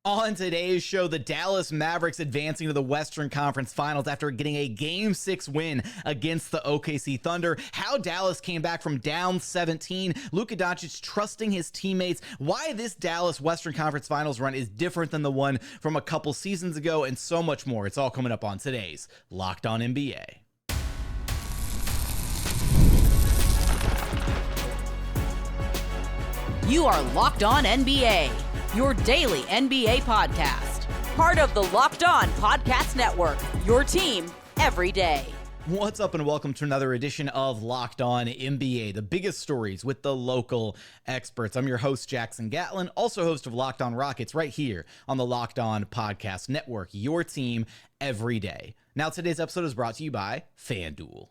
On today's show, the Dallas Mavericks advancing to the Western Conference Finals after getting a Game 6 win against the OKC Thunder, how Dallas came back from down 17, Luka Doncic trusting his teammates, why this Dallas Western Conference Finals run is different than the one from a couple seasons ago, and so much more. It's all coming up on today's Locked On NBA. You are Locked On NBA, your daily NBA podcast. Part of the Locked On Podcast Network, your team every day. What's up and welcome to another edition of Locked On NBA, the biggest stories with the local experts. I'm your host, Jackson Gatlin, also host of Locked On Rockets right here on the Locked On Podcast Network, your team every day. Now, today's episode is brought to you by FanDuel.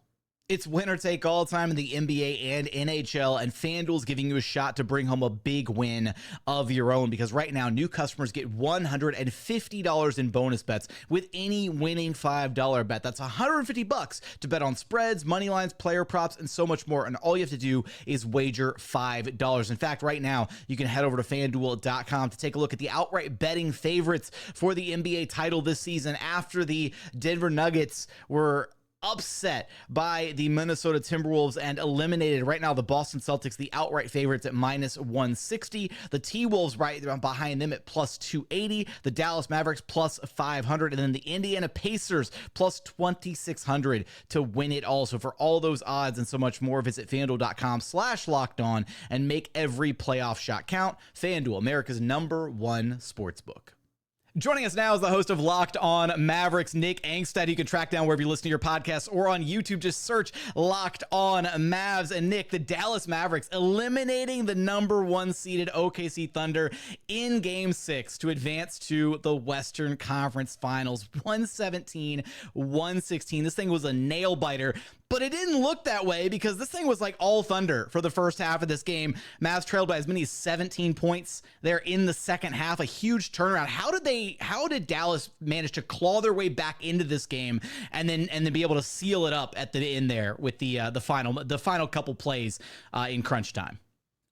It's winner take all time in the NBA and NHL, and FanDuel's giving you a shot to bring home a big win of your own, because right now new customers get $150 in bonus bets with any winning $5 bet. That's $150 to bet on spreads, money lines, player props, and so much more. And all you have to do is wager $5. In fact, right now you can head over to FanDuel.com to take a look at the outright betting favorites for the NBA title this season after the Denver Nuggets were upset by the Minnesota Timberwolves and eliminated. Right now, the Boston Celtics, the outright favorites at minus 160. The T-Wolves right behind them at plus 280. The Dallas Mavericks plus 500. And then the Indiana Pacers plus 2,600 to win it all. So for all those odds and so much more, visit FanDuel.com/lockedon and make every playoff shot count. FanDuel, America's #1 sportsbook. Joining us now is the host of Locked On Mavericks, Nick Angstadt. You can track down wherever you listen to your podcasts or on YouTube. Just search Locked On Mavs. And Nick, the Dallas Mavericks eliminating the #1 seeded OKC Thunder in Game 6 to advance to the Western Conference Finals. 117-116. This thing was a nail biter. But it didn't look that way because this thing was like all Thunder for the first half of this game. Mavs trailed by as many as 17 points there in the second half. A huge turnaround. How did Dallas manage to claw their way back into this game and then be able to seal it up at the end there with the final couple plays in crunch time?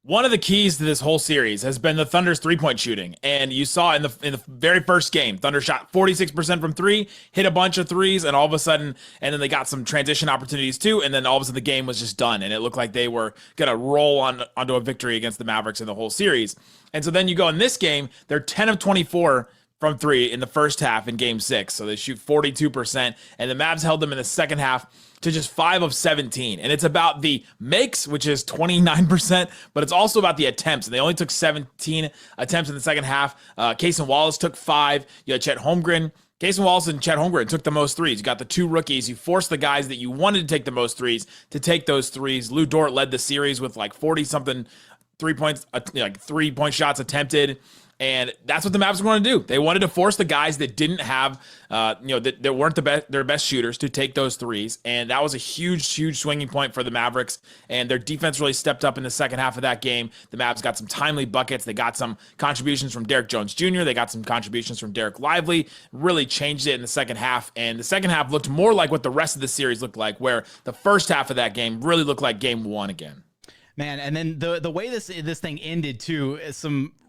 One of the keys to this whole series has been the Thunder's three-point shooting. And you saw in the very first game, Thunder shot 46% from three, hit a bunch of threes, and all of a sudden, and then they got some transition opportunities too, and then all of a sudden the game was just done, and it looked like they were going to roll onto a victory against the Mavericks in the whole series. And so then you go in this game, they're 10 of 24 from three in the first half in Game 6. So they shoot 42%, and the Mavs held them in the second half to just 5 of 17. And it's about the makes, which is 29%, but it's also about the attempts. And they only took 17 attempts in the second half. Cason Wallace took 5. You had Chet Holmgren. Cason Wallace and Chet Holmgren took the most threes. You got the two rookies. You forced the guys that you wanted to take the most threes to take those threes. Lou Dort led the series with like 40-something 3-point shots attempted. And that's what the Mavs wanted to do. They wanted to force the guys that didn't have, that weren't their best shooters to take those threes. And that was a huge swinging point for the Mavericks. And their defense really stepped up in the second half of that game. The Mavs got some timely buckets. They got some contributions from Derrick Jones Jr. They got some contributions from Derek Lively. Really changed it in the second half. And the second half looked more like what the rest of the series looked like, where the first half of that game really looked like Game 1 again. Man, and then the way this thing ended too is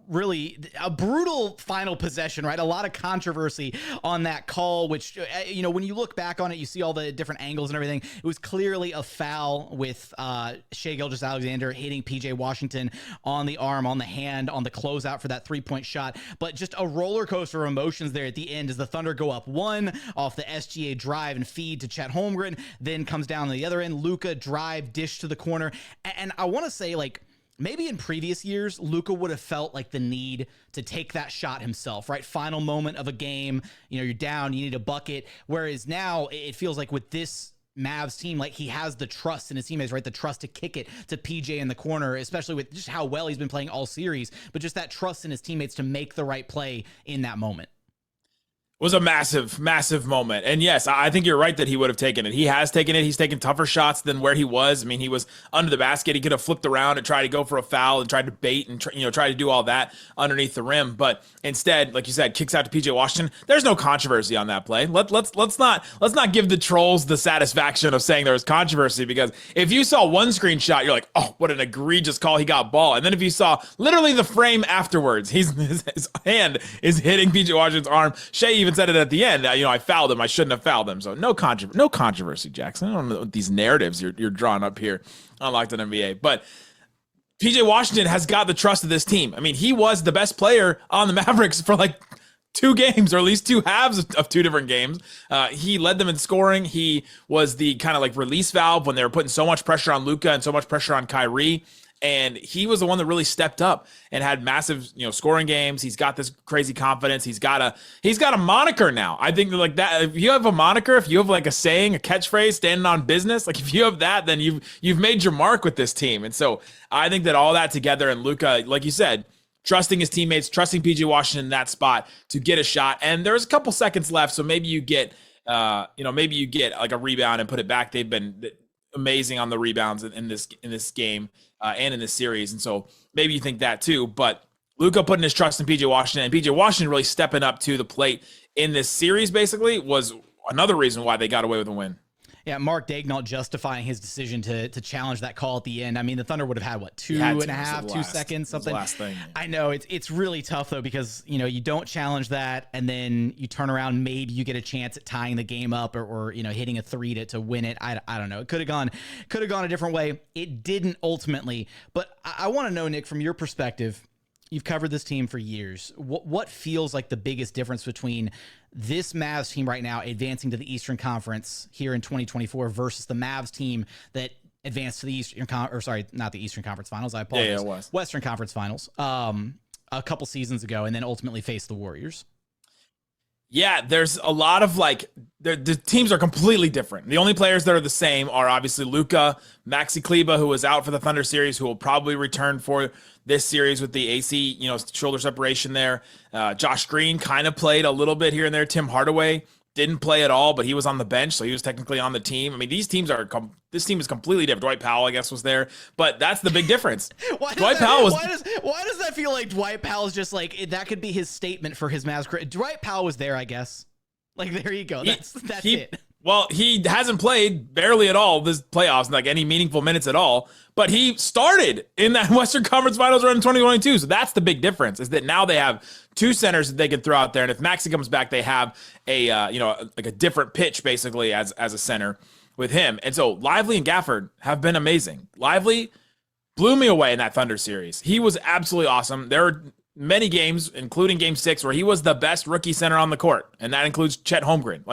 really a brutal final possession, right? A lot of controversy on that call, which, when you look back on it, you see all the different angles and everything. It was clearly a foul with Shai-Gilgeous Alexander hitting PJ Washington on the arm, on the hand, on the closeout for that 3-point shot. But just a roller coaster of emotions there at the end as the Thunder go up 1 off the SGA drive and feed to Chet Holmgren, then comes down to the other end, Luka drive, dish to the corner. And I want to say, maybe in previous years, Luka would have felt like the need to take that shot himself, right? Final moment of a game, you're down, you need a bucket. Whereas now it feels like with this Mavs team, like he has the trust in his teammates, right? The trust to kick it to PJ in the corner, especially with just how well he's been playing all series, but just that trust in his teammates to make the right play in that moment. was a massive, massive moment. And yes, I think you're right that he would have taken it. He has taken it. He's taken tougher shots than where he was. I mean, he was under the basket. He could have flipped around and tried to go for a foul and tried to bait and try to do all that underneath the rim. But instead, like you said, kicks out to PJ Washington. There's no controversy on that play. Let's not give the trolls the satisfaction of saying there was controversy, because if you saw one screenshot, you're like, oh, what an egregious call. He got ball. And then if you saw literally the frame afterwards, his hand is hitting PJ Washington's arm. Shai even said it at the end. I fouled him. I shouldn't have fouled him. So no controversy, Jackson. I don't know what these narratives you're drawing up here on Locked On NBA. But PJ Washington has got the trust of this team. I mean, he was the best player on the Mavericks for like 2 games, or at least 2 halves of 2 different games. He led them in scoring. He was the kind of like release valve when they were putting so much pressure on Luka and so much pressure on Kyrie. And he was the one that really stepped up and had massive, scoring games. He's got this crazy confidence. He's got a moniker now. I think like that, if you have a moniker, if you have like a saying, a catchphrase, standing on business, like if you have that, then you've made your mark with this team. And so I think that all that together, and Luka, like you said, trusting his teammates, trusting PJ Washington in that spot to get a shot. And there's a couple seconds left, so maybe you get like a rebound and put it back. They've been amazing on the rebounds in this game. And in this series. And so maybe you think that too, but Luka putting his trust in PJ Washington, and PJ Washington really stepping up to the plate in this series basically was another reason why they got away with a win. Yeah, Mark Daignault justifying his decision to challenge that call at the end. I mean, the Thunder would have had, what, 2 seconds, something? Last thing. I know, it's really tough, though, because, you don't challenge that, and then you turn around, maybe you get a chance at tying the game up or hitting a 3 to win it. I don't know. It could have gone a different way. It didn't ultimately. But I want to know, Nick, from your perspective, you've covered this team for years. What feels like the biggest difference between this Mavs team right now advancing to the Eastern Conference here in 2024 versus the Mavs team that advanced to the not the Eastern Conference Finals. I apologize. Yeah, it was Western Conference Finals a couple seasons ago, and then ultimately faced the Warriors. Yeah, there's a lot of the teams are completely different. The only players that are the same are obviously Luka, Maxi Kleber, who was out for the Thunder series, who will probably return for this series with the AC, shoulder separation there. Josh Green kind of played a little bit here and there. Tim Hardaway didn't play at all, but he was on the bench, so he was technically on the team. I mean, this team is completely different. Dwight Powell, I guess, was there, but that's the big difference. Why does that feel like Dwight Powell is just like, that could be his statement for his Mavs career? Dwight Powell was there, I guess. Like, there you go. That's it. Well, he hasn't played barely at all this playoffs, like any meaningful minutes at all, but he started in that Western Conference Finals run in 2022. So that's the big difference, is that now they have 2 centers that they can throw out there. And if Maxi comes back, they have a different pitch basically as a center with him. And so Lively and Gafford have been amazing. Lively blew me away in that Thunder series. He was absolutely awesome. There were many games, including Game 6, where he was the best rookie center on the court, and that includes Chet Holmgren.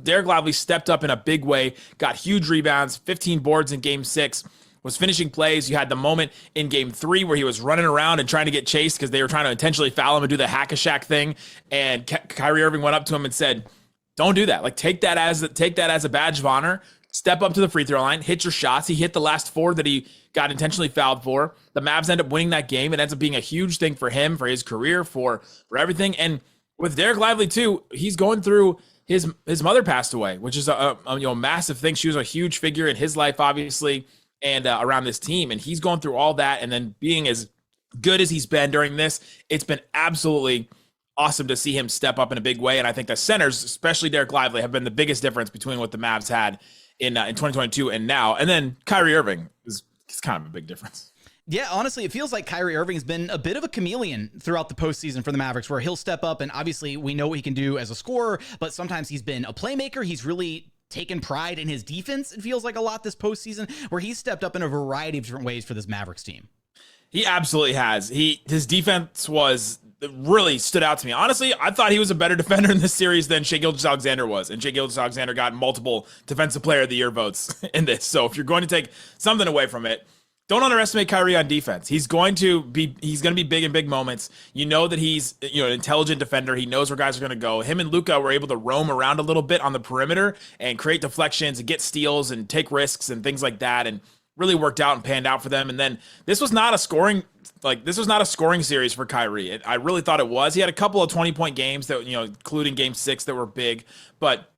Derek Lively stepped up in a big way, got huge rebounds, 15 boards in Game 6, was finishing plays. You had the moment in Game 3 where he was running around and trying to get chased because they were trying to intentionally foul him and do the hack-a-shack thing, and Kyrie Irving went up to him and said, don't do that. Take that as a badge of honor. Step up to the free throw line, hit your shots. He hit the last 4 that he got intentionally fouled for. The Mavs end up winning that game. It ends up being a huge thing for him, for his career, for everything. And with Derek Lively too, he's going through his mother passed away, which is a massive thing. She was a huge figure in his life, obviously, and around this team. And he's going through all that, and then being as good as he's been during this, it's been absolutely awesome to see him step up in a big way. And I think the centers, especially Derek Lively, have been the biggest difference between what the Mavs had in 2022 and now. And then Kyrie Irving is kind of a big difference. Yeah, honestly, it feels like Kyrie Irving has been a bit of a chameleon throughout the postseason for the Mavericks, where he'll step up, and obviously we know what he can do as a scorer, but sometimes he's been a playmaker. He's really taken pride in his defense, it feels like, a lot this postseason, where he's stepped up in a variety of different ways for this Mavericks team. He absolutely has. His defense really stood out to me. Honestly, I thought he was a better defender in this series than Shai-Gilgeous-Alexander was. And Shai-Gilgeous-Alexander got multiple Defensive Player of the Year votes in this. So if you're going to take something away from it, don't underestimate Kyrie on defense. He's going to be big in big moments. You know that he's an intelligent defender. He knows where guys are going to go. Him and Luka were able to roam around a little bit on the perimeter and create deflections and get steals and take risks and things like that. And really worked out and panned out for them. And then this was not a scoring series for Kyrie. I really thought it was. He had a couple of 20-point games that, including game 6 that were big, but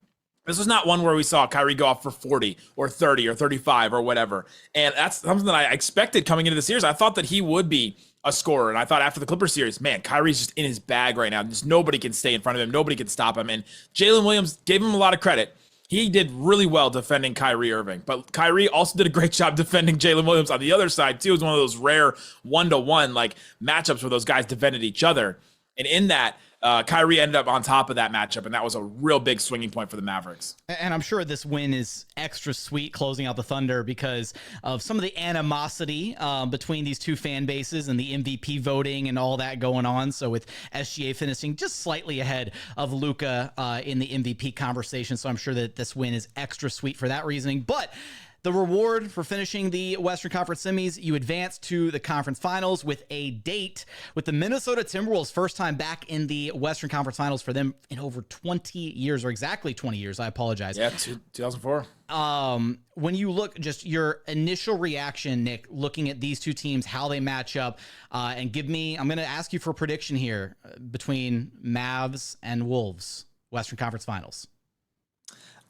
this was not one where we saw Kyrie go off for 40 or 30 or 35 or whatever. And that's something that I expected coming into the series. I thought that he would be a scorer. And I thought after the Clippers series, man, Kyrie's just in his bag right now. Just nobody can stay in front of him. Nobody can stop him. And Jalen Williams gave him a lot of credit. He did really well defending Kyrie Irving. But Kyrie also did a great job defending Jalen Williams on the other side, too. It was one of those rare one-to-one matchups where those guys defended each other. And in that, Kyrie ended up on top of that matchup, and that was a real big swinging point for the Mavericks. And I'm sure this win is extra sweet closing out the Thunder because of some of the animosity between these two fan bases and the MVP voting and all that going on. So with SGA finishing just slightly ahead of Luka in the MVP conversation. So I'm sure that this win is extra sweet for that reasoning. But the reward for finishing the Western Conference semis, you advance to the conference finals with a date with the Minnesota Timberwolves, first time back in the Western Conference finals for them in over 20 years, or exactly 20 years. I apologize. Yeah, 2004. When you look, just your initial reaction, Nick, looking at these two teams, how they match up, and I'm going to ask you for a prediction here between Mavs and Wolves, Western Conference finals.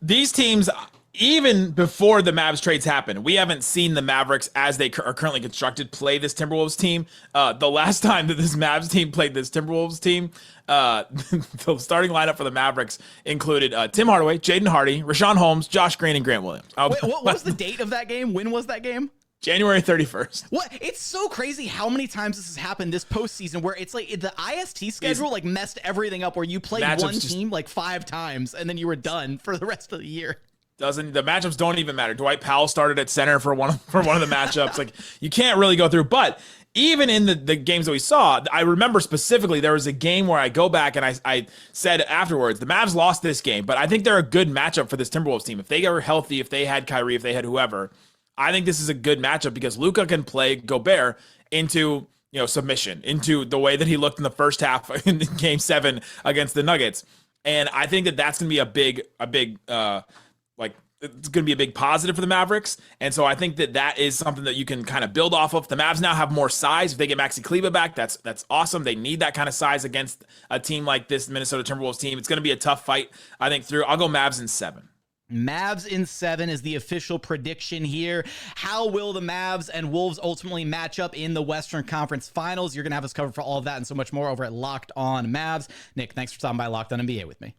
These teams, even before the Mavs trades happen, we haven't seen the Mavericks as they are currently constructed play this Timberwolves team. The last time that this Mavs team played this Timberwolves team, the starting lineup for the Mavericks included Tim Hardaway, Jaden Hardy, Rashawn Holmes, Josh Green, and Grant Williams. Wait, what was the date of that game? When was that game? January 31st. What? It's so crazy how many times this has happened this postseason where it's like the IST schedule messed everything up where you played one team 5 times and then you were done for the rest of the year. The matchups don't even matter. Dwight Powell started at center for one of the matchups. You can't really go through. But even in the games that we saw, I remember specifically there was a game where I go back and I said afterwards, the Mavs lost this game, but I think they're a good matchup for this Timberwolves team. If they were healthy, if they had Kyrie, if they had whoever, I think this is a good matchup because Luka can play Gobert into submission, into the way that he looked in the first half in Game 7 against the Nuggets. And I think that that's going to be a big it's going to be a big positive for the Mavericks. And so I think that is something that you can kind of build off of. The Mavs now have more size. If they get Maxi Kleber back, that's awesome. They need that kind of size against a team like this Minnesota Timberwolves team. It's going to be a tough fight, I think, through. I'll go Mavs in 7. Mavs in 7 is the official prediction here. How will the Mavs and Wolves ultimately match up in the Western Conference Finals? You're going to have us covered for all of that and so much more over at Locked On Mavs. Nick, thanks for stopping by Locked On NBA with me.